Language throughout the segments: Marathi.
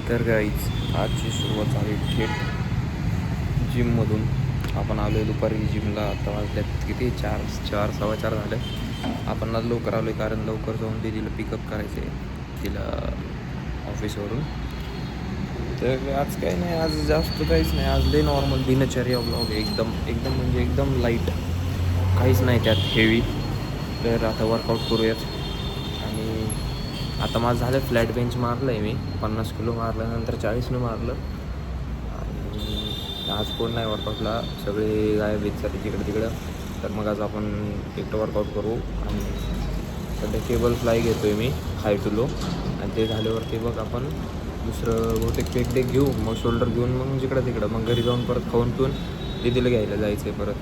तर गाईज आजची सुरुवात झाली थेट जिममधून. आपण आलो आहे दुपारी जिमला. आता वाजल्यात किती 4 4 4:15 झालं. आपण आज लवकर आलो आहे कारण लवकर जाऊन दीदीला पिकअप करायचं आहे तिला ऑफिसवरून. तर आज काही नाही, आज जास्त काहीच नाही. आज लई नॉर्मल दिनचर्या ब्लॉग आहे. एकदम एकदम म्हणजे एकदम लाईट, काहीच नाही त्यात हेवी. तर आता वर्कआउट करूयात. आणि आता माझं झालं फ्लॅट बेंच मारलं आहे मी 50 किलो मारलं, नंतर 40 मारलं. आणि आज कोण नाही वर्कआउटला, सगळे गायब आहेत सर तिकडं तिकडं. तर मग आज आपण एकटं वर्कआउट करू. आणि सध्या केबल फ्लाय घेतो आहे मी हाय टू लो. आणि ते झाल्यावरती बघ आपण दुसरं बहुतेक पेक डेक घेऊ, मग शोल्डर घेऊन मग जिकडं तिकडं मग घरी जाऊन परत खाऊन पिऊन दीदीला घ्यायला जायचं आहे परत.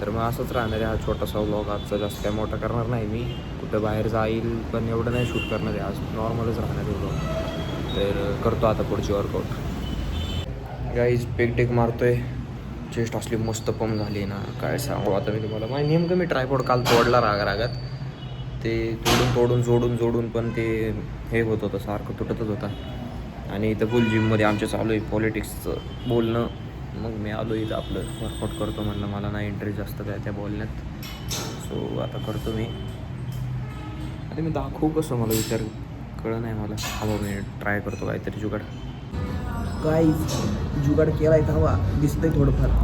तर मग असंच राहणार आहे हा छोटासा व्लॉग आजचा. जास्त काय मोठा करणार नाही मी, कुठं बाहेर जाईल पण एवढं नाही शूट करणार आहे आज, नॉर्मलच राहणार आहे व्लॉग. तर करतो आता पुढची वर्कआउट. गाईज पेक मारतो आहे. चेस्ट असली मस्त पंप झाली ना, काय सांगू आता मी तुम्हाला. नेमकं मी ट्रायपॉड काल तोडला रागात. ते जोडून पण ते हे होत होतं, सारखं तुटतच होता. आणि इथं फुल जिममध्ये आमच्या चालू आहे पॉलिटिक्सचं बोलणं. मग मी आलो इथं आपलं वर्कआउट करतो म्हणलं. मला नाही इंटरेस्ट जास्त काय त्या बोलण्यात, सो आता करतो मी. आता मी दाखवू कसं, मला विचार कळलं नाही मला. हवा मी ट्राय करतो काहीतरी जुगाड. गाईज जुगाड केलाय हवा, दिसतंय थोडंफार.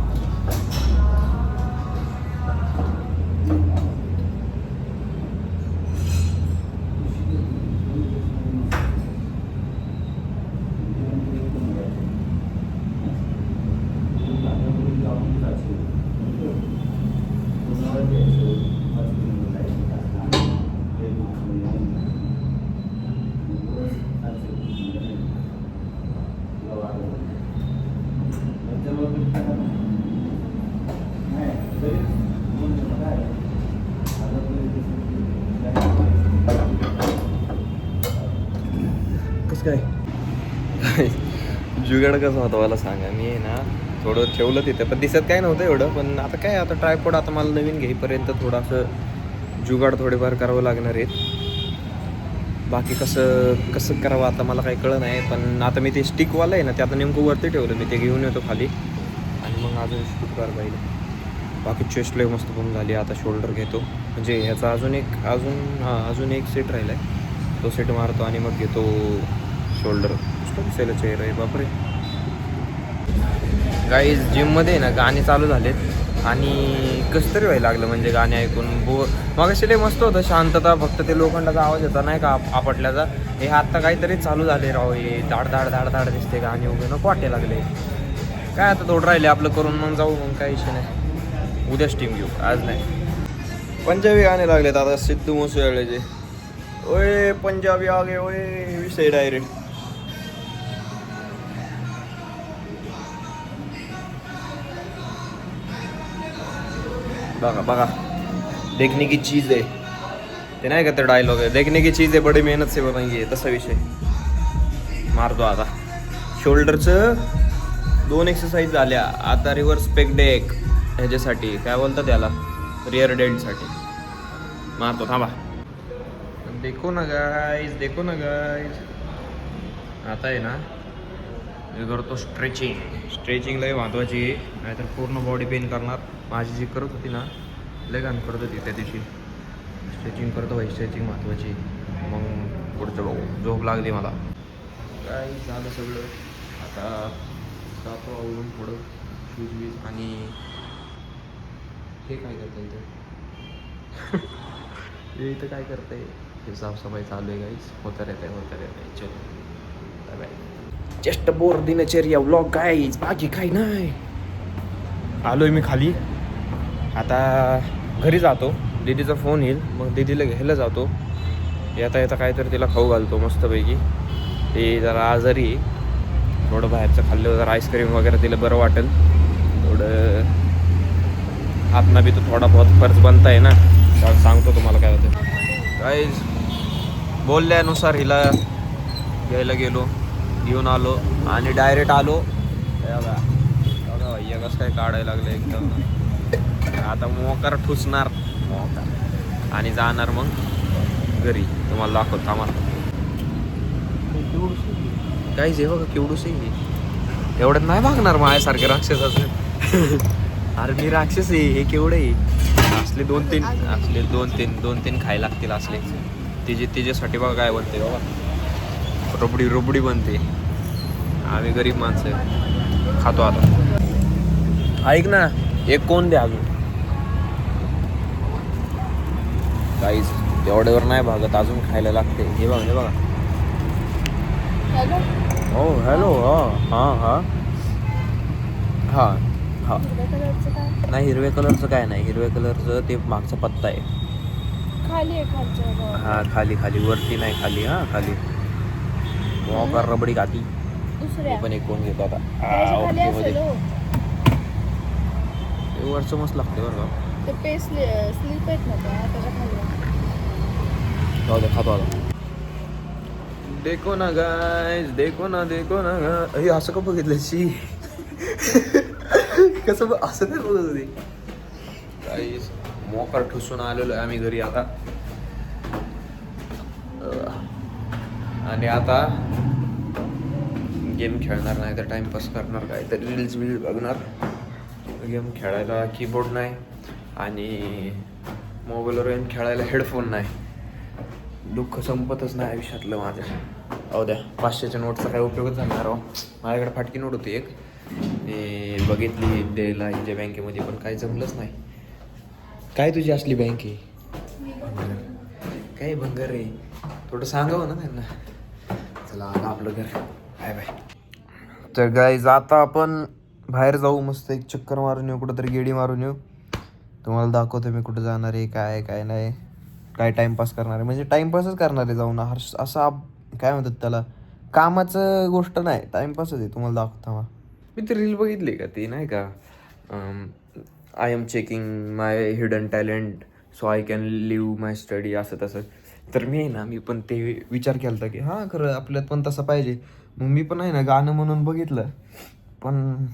कसं काय जुगाड कसं होतं मला सांगा. मी आहे ना थोडं ठेवलं तिथं, पण दिसत काय नव्हतं एवढं. पण आता काय, आता ट्रायपॉड आता मला नवीन घेईपर्यंत थोडंसं जुगाड थोडेफार करावं लागणार आहेत. बाकी कसं करावं आता मला काही कळलं नाही. पण आता मी ते स्टिकवालं आहे ना, ते आता नेमकं वरती ठेवलं मी. ते घेऊन येतो खाली आणि मग अजून शूट करायला पाहिजे. बाकी चेस्ट लय मस्त पण झाली. आता शोल्डर घेतो, म्हणजे ह्याचा अजून एक सेट राहिला आहे, तो सेट मारतो आणि मग घेतो शोल्डर. मस्त दिसायला चेहरा आहे बापरे. गाईज जिममध्ये ना गाणी चालू झालेत आणि कसं तरी व्हायला लागलं, म्हणजे गाणे ऐकून मग असे लय मस्त होतं, शांतता. फक्त ते लोखंडाचा आवाज येतो नाही का आपटल्याचा. हे आत्ता काहीतरी चालू झाले राव. हे धाड धाड धाड धाड दिसते गाणी वगैरे, नको वाटे लागले. काय आता थोडं राहिले आपलं करून मग जाऊ, मग काही विषय नाही. उद्याच टीम घेऊ, आज नाही. पंजाबी गाणे लागलेत आता सिद्धू मूसेवाल्याचे. ओए पंजाबी आगे ओए विषय डायरेक्ट. बघा देखने की चीज़ आहे ते, नाही का ते डायलॉग आहे, देखने की चीज़ आहे बड़ी मेहनत से बनाएंगे, तसा विषय. मारतो आता शोल्डरचं 2 एक्सरसाइज झाल्या. आता रिव्हर्स पेक डेक ह्याच्यासाठी काय बोलतात त्याला, रिअर डेल्टसाठी मारतो. थांबा, देखो ना गाईज. आता आहे ना मी करतो स्ट्रेचिंग लय महत्त्वाची आहे, नाहीतर पूर्ण बॉडी पेन करणार. माझी जी करत होती ना, लय घाण करत होती त्या दिवशी. स्ट्रेचिंग करतो भाई, स्ट्रेचिंग महत्त्वाची. मग पुढचं बघू, झोप लागली मला. काय झालं सगळं. आता जातो आवडून थोडं शूज आणि हे काय करतं इथं हे इथं काय करतंय, हे साफसफाई चालू आहे गाईज. होतं येते. चलो बाय बाय. जस्ट बोर दिनचर्या व्लॉग गाईज, बाकी काही नाही. आलो आहे मी खाली. आता घरी जातो, दीदीचा फोन येईल, मग दीदीला घ्यायला जातो. येता काहीतरी तिला खाऊ घालतो मस्तपैकी. ते जरा आजारी, थोडं बाहेरचं खाल्लं जरा आईस्क्रीम वगैरे तिला बरं वाटेल. थोडं हातना बी तो थोडा बहुत खर्च बनता आहे ना, तर सांगतो तुम्हाला काय होतं. गाईज बोलल्यानुसार हिला घ्यायला गेलो, घेऊन आलो आणि डायरेक्ट आलो. बघा भैया कसं काय काढायला लागलं एकदम. आता मोकार ठुसणार आणि जाणार मग घरी. तुम्हाला दाखवतो थांबा. काहीच आहे बघा केवढूस आहे. एवढ्यात नाही भागणार माझ्यासारखे राक्षस असेल. अरे मी राक्षस आहे, हे केवढं आहे. असले दोन तीन खायला लागतील असले. तिच्यासाठी बघा काय बनते बाबा, रबडी बनते. आम्ही गरीब माणसं आहे, खातो आता. ऐक ना, एक कोण द्या अजून. काहीच तेवढ्यावर नाही भागत, अजून खायला लागते. हे बघा. हो हॅलो. हां नाही, हिरव्या कलरचं काय नाही. हिरव्या कलरचं ते मागचा पत्ता आहे. हा खाली वरती नाही, खाली. हा खाली मोकार रबडी खाती. पण एक कोण घेतो आता. वरचं मस्त लागते बरं का. खातो आता. देखो ना गाइस, देखो ना गाइस. असं का बघितलं शी. कसं असं नाही बघत होते. गाइस मोकार ठुसून आलेलो आहे आम्ही घरी आता. आणि आता गेम खेळणार नाही तर टाइमपास करणार, काय तर रील्स बघणार. गेम खेळायला कीबोर्ड नाही आणि मोबाईलवर गेम खेळायला हेडफोन नाही. दुःख संपतच नाही आयुष्यातलं माझं. अहो द्या, 500च्या नोटचा काय उपयोगच झाला राव. माझ्याकडे फाटकी नोट होती एक, मी बघितली द्यायला हिच्या बँकेमध्ये, पण काय जमलंच नाही. काय तुझी असली बँक आहे? काय भंगार आहे, थोडं सांगावं ना त्यांना. चला आता आपलं घर. बाय. तर गाईज आता आपण बाहेर जाऊ, मस्त एक चक्कर मारून येऊ, कुठंतरी गेडी मारून येऊ. तुम्हाला दाखवतो मी कुठं जाणार आहे, काय नाही, काय टाइमपास करणार आहे. म्हणजे टाइमपासच करणार आहे जाऊन. असं काय म्हणतात त्याला, कामाचं गोष्ट नाही, टाइमपासच आहे. तुम्हाला दाखवतो मी ती रील बघितली का, ती नाही का, I am checking my hidden talent so I can live my study, असं तसं. तर मी पण ते विचार केला होता की हां खरं आपल्यात पण तसं पाहिजे. मग मी पण आहे ना गाणं म्हणून बघितलं, पण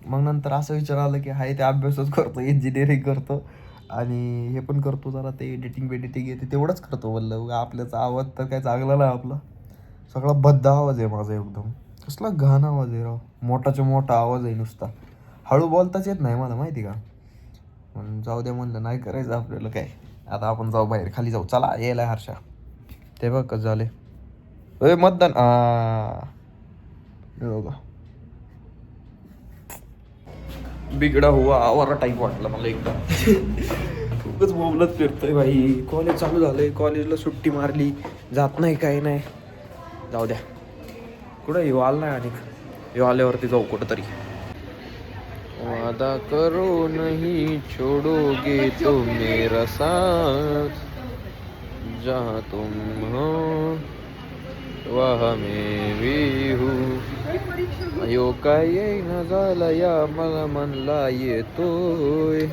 मग नंतर असं विचार आलं की हाय ते अभ्यासच करतो, इंजिनिअरिंग करतो आणि हे पण करतो, जरा ते एडिटिंग येते तेवढंच करतो. बोललं आपल्याचा आवाज तर काय चांगला नाही आपला, सगळा बद्ध आवाज आहे माझा एकदम. कसला घाण आवाज आहे राव, मोठाच्या मोठा आवाज आहे नुसता. हळू बोलताच येत नाही मला, माहिती का. म्हणून जाऊ दे म्हणलं, नाही करायचं आपल्याला काय. आता आपण जाऊ बाहेर, खाली जाऊ. चला यायला हर्षा. ते बघ कसं झाले मतदान. बघा बिगडा हुआ आवारा टाईप वाटला मला एकदम. खूपच बोबलत फिरतोय भाई. कॉलेज चालू झालंय, कॉलेजला सुट्टी मारली, जात नाही काही नाही. जाऊ द्या, कुठं येऊ आला नाही. आणि येऊ आल्यावरती जाऊ कुठं तरी. वादा करो नहीं छोड़ोगे तो मेरा साथ, जहाँ तुम हो वहाँ मैं भी हूँ. यो काय न झाला या मला म्हणला येतोय,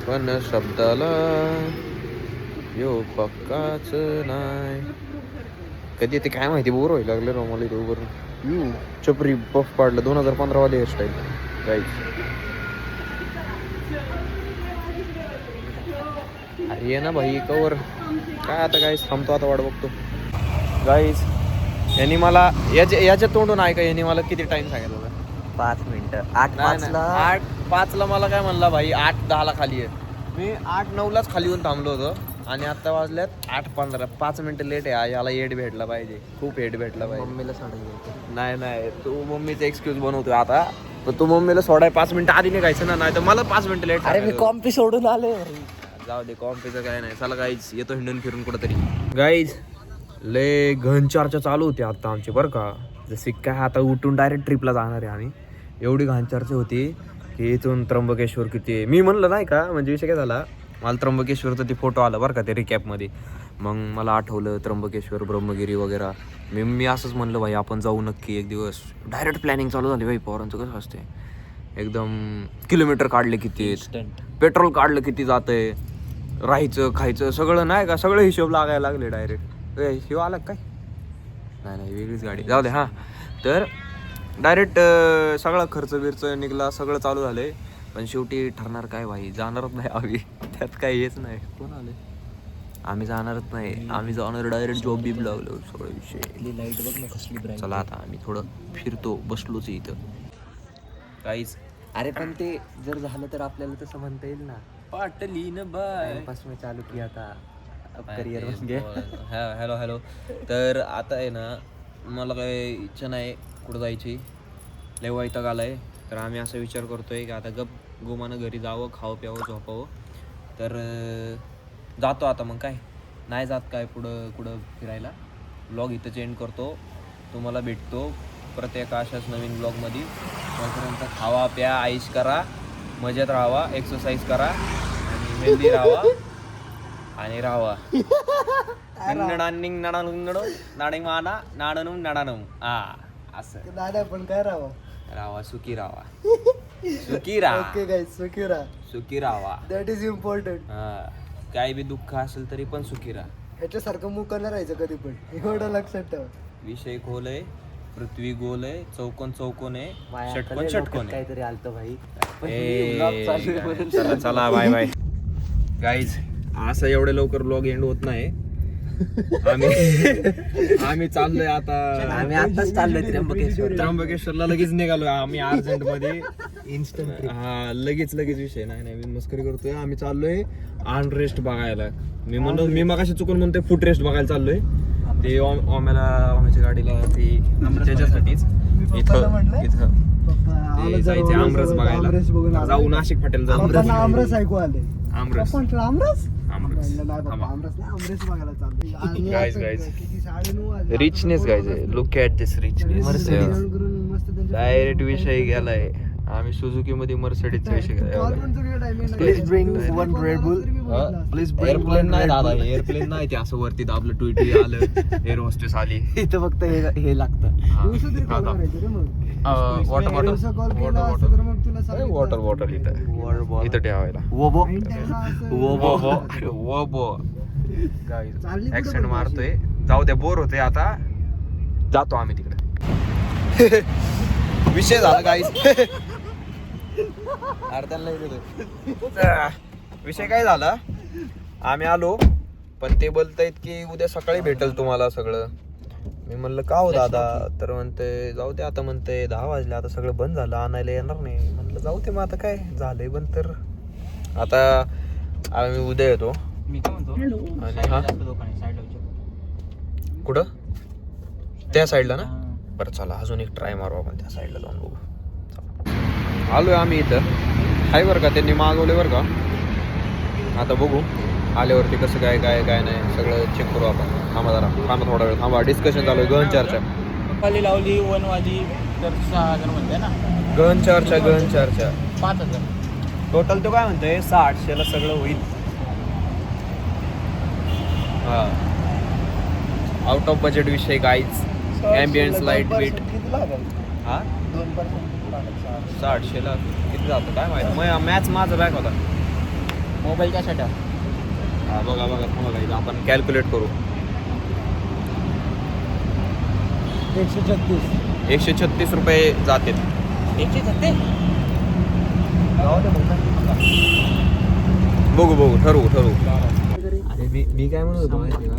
पण शब्दाला यो पक्काच नाही. कधी ते काय माहिती, बोर व्हायला लागलं ना मला इथं उभं. चपरी बफ पाडलं 2015 वाले हेअरस्टाईल. गाईज अरे ये ना भाई कवर काय आता. गाईज थांबतो आता, वाट बघतो. गाईज यांनी मला याच्या तोंडून ऐका, यांनी मला किती टाइम सांगितलं होता? 5 मिनिटं. 8:05 मला काय म्हणला भाई, 8:10 खाली आहे. मी 8:09 खाली येऊन थांबलो होतो आणि आता वाजल्यात 8:15. 5 मिनिटं लेट आहे. याला हेड भेटला पाहिजे, खूप हेड भेटला पाहिजे. मम्मीला सोडायचं. नाही तू मम्मीचा एक्सक्यूज बनवतोय आता. तर तू मम्मीला सोडाय 5 मिनिटं आधी निघायचं ना, नाही तर मला 5 मिनिटं लेट. अरे मी कॉम्पी सोडून आले. जाऊ दे, कॉम्पीचं काय नाही. चला गाईज येतो हिंडून फिरून कुठंतरी. गाईज लय घन चर्चा चालू होती आता आमची बरं का. जसे काय आता उठून डायरेक्ट ट्रिपला जाणार आहे आम्ही. एवढी घाण चर्चा होती की इथून त्र्यंबकेश्वर किती आहे. मी म्हणलं नाही का, म्हणजे विषय काय झाला, मला त्र्यंबकेश्वरचं ते फोटो आला बरं का ते रिकॅपमध्ये. मग मला आठवलं त्र्यंबकेश्वर, ब्रह्मगिरी वगैरे. मी असंच म्हणलं भाई आपण जाऊ नक्की एक दिवस. डायरेक्ट प्लॅनिंग चालू झाली भाई. पोरांचं कसं असते एकदम. किलोमीटर काढले किती, पेट्रोल काढलं किती जातंय, राहायचं खायचं सगळं नाही का, सगळं हिशोब लागायला लागले डायरेक्ट. हिशोब आला काय नाही वेगळीच गाडी. जाऊ दे. हां तर डायरेक्ट सगळा खर्च बिर्च निघला, सगळं चालू झालंय. पण शेवटी ठरणार काय भाई, जाणारच नाही आम्ही. त्यात काही हेच नाही. कोण आले आम्ही जाणारच नाही, आम्ही जाणार डायरेक्ट जॉब बीब लागलो सगळा विषय. लाईट बघ ना कसली ब्राईट. चला आता आम्ही थोडं फिरतो, बसलोच इथं काहीच. अरे पण ते जर झालं तर आपल्याला तसं म्हणता येईल ना, पाटलीन बाय टाइमपास मी चालू की आता करिअर बन गया. हॅलो. तर आता आहे ना, मला काही इच्छा नाही कुठं जायची, लय वैताग आलाय. तर आम्ही असा विचार करतोय की आता गप गोमानं घरी जावं, खावं प्यावं झोपावं. तर जातो आता. मग काय नाही जात काय कुठं फिरायला. ब्लॉग इथं चेंज करतो. तुम्हाला भेटतो परत एका अशाच नवीन ब्लॉगमध्ये. तोपर्यंत खावा प्या, आईश करा, मजेत राहावा, एक्सरसाइज करा आणि हेल्दी राहावा आणि राहावा. असं दादा पण काय राहावं. राहावा, सुखी राहावा. सुखी राहा, ओके गाईस, सुखी राहा. सुखी राहावा. That is important. हा, काही बी दुःख असेल तरी पण सुखी राहा. ह्याच्यासारखं मुका नाही राहायचं कधी पण, एवढं लक्षात ठेवा. विषय खोल आहे, पृथ्वी गोल आहे, चौकोन आहे, माया, षटकोन आता षटकोन आहे. काहीतरी आलतं भाई. पण ए, vlog चालू आहे म्हणून. चला बाय बाय गाईज. असं एवढे लवकर ब्लॉग एंड होत नाही. आम्ही चाललोय आता. आम्ही आताच चाललोय त्र्यंबकेश्वरला लगेच निघालोय आम्ही अर्जंट मध्ये. इन्स्टंट. हा, लगेच विषय नाही मी मस्करी करतोय. आम्ही चाललोय अनरेस्ट बघायला. मी मगाशी चुकून म्हणतोय फुट रेस्ट बघायला चाललोय. ते ओम्याच्या गाडीला ते त्याच्यासाठीच इथं ते जायचे आमरस बघायला. जाऊ नाशिक फाट्याला जाऊ. आमरस ऐकू आले. आमरस आमरस Guys. Richness guys, look at this richness. Direct विषय गेलाय. आम्ही सुझुकी मध्ये मर्सिडीजचा विषय गेला. Please bring one red boule. Please airplane नाही दादा, एअरप्लेन नाही. ते असं वरती दाबलं, ट्विटी आलं, एअर होस्टेस आली. इथं फक्त हे लागतं. वॉटर बॉटल इथं ठेवायला. ऍक्सिडेंट मारतोय. जाऊ द्या, बोर होते आता. जातो आम्ही तिकडे. विषय झाला गाईस. विषय काय झाला, आम्ही आलो पण ते बोलतायत की उद्या सकाळी भेटल तुम्हाला सगळं. मी म्हणलं का हो दादा, तर म्हणते जाऊ दे आता. म्हणते 10 वाजले, आता सगळं बंद झालं, आणायला येणार नाही. म्हणलं जाऊ दे मग, आता काय झालंय बंद. तर आता आम्ही उद्या येतो. आणि हा कुठं, त्या साईडला ना. बरं चला, अजून एक ट्राय मारू आपण त्या साईडला जाऊन बघू. आलोय आम्ही इथं. आहे बरं का, त्यांनी मागवले बरं का. आता बघू आल्यावरती कसं काय नाही सगळं चेक करू आपण. थांबा थोडा वेळ थांबा. डिस्कशन चालू आहे. गहन चर्चा खाली लावली 1 वाजी तर 6,000 म्हणते ना. गहन चर्चा 5,000 टोटल. तो काय म्हणतोय 600-800 ला सगळं होईल. हा, आउट ऑफ बजेट विषय गाईज. Ambience light beat. हा, 600 ला किती जातं काय माहिती. मॅच माझा बॅक होता मोबाईलच्या साठी. हा, बघा थांबा गाईज, आपण कॅल्क्युलेट करू. 136 रुपये जातील. 136 बघू ठरवू. अरे मी काय म्हणत होतो माहिती का,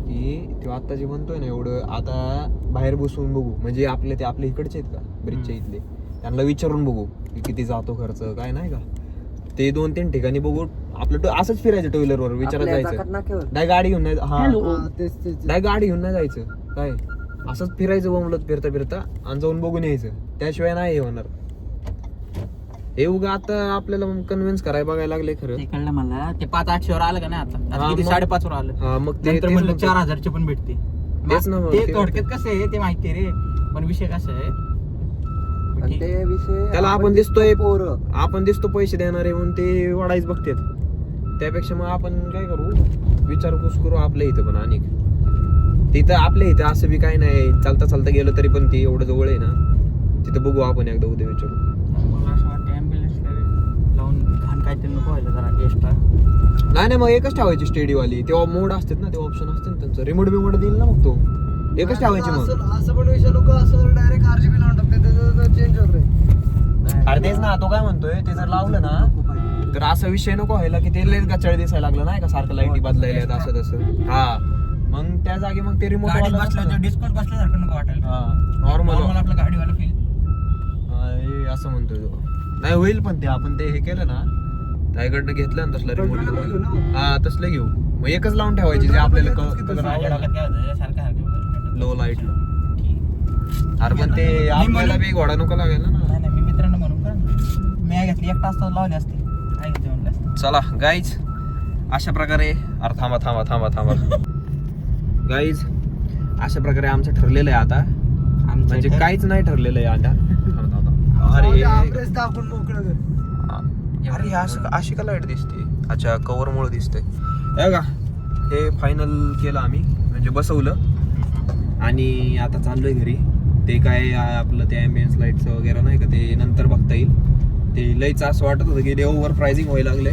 की तो आता जे म्हणतोय ना एवढं, आता बाहेर बसून बघू. म्हणजे आपले इकडचे आहेत का ब्रिजच्या इथले, त्यांना विचारून बघू की किती जातो खर्च काय, नाही का. ते 2-3 ठिकाणी बघू. आपलं असंच फिरायचं टू व्हीलर वर, विचारत जायचं. नाही गाडी घेऊन नाही. हा, नाही गाडी घेऊन नाही जायचं. काय असंच फिरायचं बोंबलत फिरता आणि जाऊन बघून यायचं. त्याशिवाय नाही हे होणार. हे उगा आता आपल्याला कन्व्हिन्स करायला बघायला लागले खरं. ते कळलं मला. ते 5-800 वर आलं का नाही आता किती 5,500 वर आलं. हा, मग ते म्हणलं 4,000 पण भेटते. तेच ना. ते थोडक्यात कसं आहे ते माहिती रे, पण विषय कसा आहे ते विषय त्याला आपण दिसतो पैसे देणारे म्हणून ते वाढायच बघतात. त्यापेक्षा मग आपण काय करू, विचारपूस करू आपल्या इथं पण. आणि तिथं आपल्या इथं असं बी काय नाही, चालता गेलं तरी पण ती एवढं जवळ आहे ना, तिथं बघू आपण एकदा उद्या विचारू. मला असं वाटतं ॲम्ब्युलन्स लावून घाण काहीतरी नको व्हायला जरा एक्स्ट्रा. नाही मग एकच ठेवायची स्टेडीवाली. तेव्हा मोड असतात ना, ते ऑप्शन असते ना त्यांचं. रिमोट देईल ना मग तो एकच ठेवायची. मग असं पण विषय लोक असं डायरेक्ट RGB लावून टाकते, त्याचं चेंज होत नाही. अरे तेच ना, तो काय म्हणतोय, ते जर लावलं ना तर असा विषय नको व्हायला की ते लयच गचाळ दिसायला लागलं नाही का सारखं लाईटी बदलायला असं तसं. हा मग त्या जागी मग ते रिमोट गाडी बसल्या डिस्कोट बसल्यासारखं नको वाटायला. नॉर्मल आपलं गाडीवाला फील. असं म्हणतोय तो. नाही होईल पण ते आपण ते हे केलं ना त्याकडनं घेतलं ना तसलं रिमोट. हा तसलं घेऊ मग एकच लावून ठेवायची जे आपल्याला लो लाईट. अरे पण ते आपल्याला बी घोडा नको लागेल ना. नाही मी मित्रांना म्हणून का मी घेतली एक तास लावले असते. काय घेते म्हणलं. चला गाईज अशा प्रकारे अरे थांबा गाईज अशा प्रकारे आमचं ठरलेलं आहे आता. म्हणजे काहीच नाही ठरलेलं आहे आता. अरे अशी का लाईट दिसते. अच्छा कव्हर मुळे दिसते का. हे फायनल केलं आम्ही म्हणजे बसवलं आणि आता चाललोय घरी. ते काय आपलं ते ॲम्बियन्स लाईटचं वगैरे नाही का ते नंतर बघता येईल. ते लईच असं वाटत होतं की ते ओव्हर प्राइसिंग व्हायला लागले.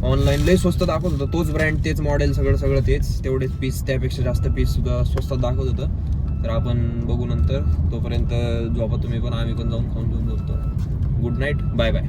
ऑनलाईन लई स्वस्त दाखवत होतं. तोच ब्रँड तेच मॉडेल सगळं तेच तेवढेच पीस त्यापेक्षा जास्त पीस सुद्धा स्वस्तात दाखवत होतं. तर आपण बघू नंतर. तोपर्यंत झोपा तुम्ही पण आम्ही पण जाऊन खाऊन घेऊन झोपतो. Good night bye bye.